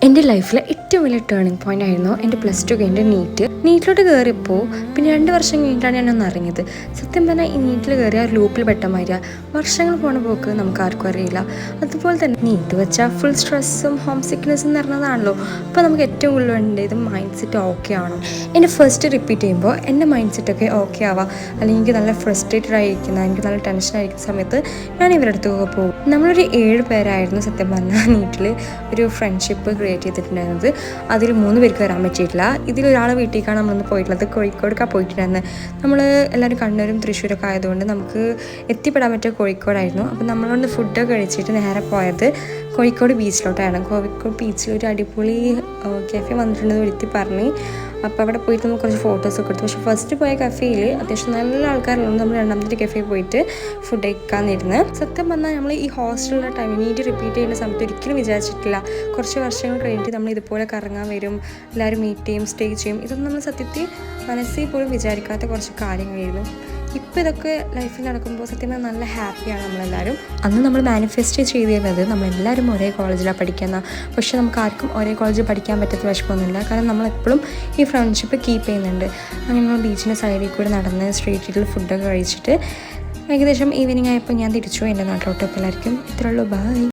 എൻ്റെ ലൈഫിലെ ഏറ്റവും വലിയ ടേണിംഗ് പോയിന്റ് ആയിരുന്നു എൻ്റെ +2 കഴിഞ്ഞ നീറ്റിലോട്ട് കയറിയപ്പോൾ പിന്നെ 2 വർഷം കഴിഞ്ഞിട്ടാണ് ഞാനൊന്ന് അറിഞ്ഞത്. സത്യം പറഞ്ഞാൽ ഈ നീറ്റിൽ കയറിയ ലൂപ്പിൽ പെട്ട മാതിരിയാണ്. വർഷങ്ങൾ പോണ പോക്ക് നമുക്ക് ആർക്കും അറിയില്ല. അതുപോലെ തന്നെ നീറ്റ് വെച്ചാൽ ഫുൾ സ്ട്രെസ്സും ഹോം സിക്നെസ്സും നിറഞ്ഞതാണല്ലോ. അപ്പോൾ നമുക്ക് ഏറ്റവും കൂടുതൽ വേണ്ടത് മൈൻഡ് സെറ്റ് ഓക്കെ ആണോ. എൻ്റെ ഫസ്റ്റ് റിപ്പീറ്റ് ചെയ്യുമ്പോൾ എൻ്റെ മൈൻഡ് സെറ്റൊക്കെ ഓക്കെ ആവാം, അല്ലെങ്കിൽ എനിക്ക് നല്ല ഫ്രസ്ട്രേറ്റഡ് ആയിരിക്കുന്ന, എനിക്ക് നല്ല ടെൻഷൻ ആയിരിക്കുന്ന സമയത്ത് ഞാൻ ഇവരുടെ അടുത്തൊക്കെ പോകും. നമ്മളൊരു 7 പേരായിരുന്നു സത്യം പറഞ്ഞാൽ നീറ്റിൽ ഒരു ഫ്രണ്ട്ഷിപ്പ് ക്രിയേറ്റ് ചെയ്തിട്ടുണ്ടായിരുന്നത്. അതിൽ 3 പേർക്ക് വരാൻ പറ്റിയിട്ടില്ല. ഇതിലൊരാളെ വീട്ടിലേക്കാണ് നമ്മളൊന്ന് പോയിട്ടുള്ളത്. കോഴിക്കോടൊക്കെ പോയിട്ടുണ്ടായിരുന്നത്. നമ്മൾ എല്ലാവരും കണ്ണൂരും തൃശ്ശൂരൊക്കെ ആയതുകൊണ്ട് നമുക്ക് എത്തിപ്പെടാൻ പറ്റിയ കോഴിക്കോടായിരുന്നു. അപ്പോൾ നമ്മളൊന്ന് ഫുഡൊക്കെ കഴിച്ചിട്ട് നേരെ പോയത് കോഴിക്കോട് ബീച്ചിലോട്ടാണ്. കോഴിക്കോട് ബീച്ചിൽ ഒരു അടിപൊളി കഫേ വന്നിട്ടുണ്ടെന്ന് വിളിച്ച് പറഞ്ഞ്. അപ്പോൾ അവിടെ പോയിട്ട് നമുക്ക് കുറച്ച് ഫോട്ടോസൊക്കെ എടുത്തു. പക്ഷേ ഫസ്റ്റ് പോയ കഫേയിൽ അത്യാവശ്യം നല്ല ആൾക്കാരുള്ളത്. നമ്മൾ രണ്ടാമത്തെ കഫേ പോയിട്ട് ഫുഡ് കഴിക്കാനിരുന്ന്. സത്യം പറഞ്ഞാൽ നമ്മൾ ഈ ഹോസ്റ്റലിൻ്റെ ടൈം നീറ്റ് റിപ്പീറ്റ് ചെയ്യുന്ന സമയത്ത് ഒരിക്കലും വിചാരിച്ചിട്ടില്ല കുറച്ച് വർഷങ്ങൾ കഴിഞ്ഞിട്ട് നമ്മൾ ഇതുപോലെ കറങ്ങാൻ വരും, എല്ലാവരും മീറ്റ് ചെയ്യും, സ്റ്റേ ചെയ്യും. ഇതൊന്നും നമ്മൾ സത്യത്തിൽ മനസ്സിൽ പോലും വിചാരിക്കാത്ത കുറച്ച് കാര്യങ്ങളായിരുന്നു. ഇപ്പോൾ ഇതൊക്കെ ലൈഫിൽ നടക്കുമ്പോൾ സത്യം പറഞ്ഞാൽ നല്ല ഹാപ്പിയാണ് നമ്മളെല്ലാവരും. അന്ന് നമ്മൾ മാനിഫെസ്റ്റ് ചെയ്തിരുന്നത് നമ്മളെല്ലാവരും ഒരേ കോളേജിലാണ് പഠിക്കുന്ന. പക്ഷേ നമുക്ക് ആർക്കും ഒരേ കോളേജിൽ പഠിക്കാൻ പറ്റാത്ത വിഷമമൊന്നുമില്ല. കാരണം നമ്മളെപ്പോഴും ഈ ഫ്രണ്ട്ഷിപ്പ് കീപ്പ് ചെയ്യുന്നുണ്ട്. അങ്ങനെ നമ്മൾ ബീച്ചിൻ്റെ സൈഡിൽ കൂടെ നടന്ന് സ്ട്രീറ്റിൽ ഫുഡൊക്കെ കഴിച്ചിട്ട് ഏകദേശം ഈവനിങ് ആയപ്പോൾ ഞാൻ തിരിച്ചു എൻ്റെ നാട്ടിലോട്ട്. എല്ലാവർക്കും ഇത്രയുള്ളൂ. ബൈ.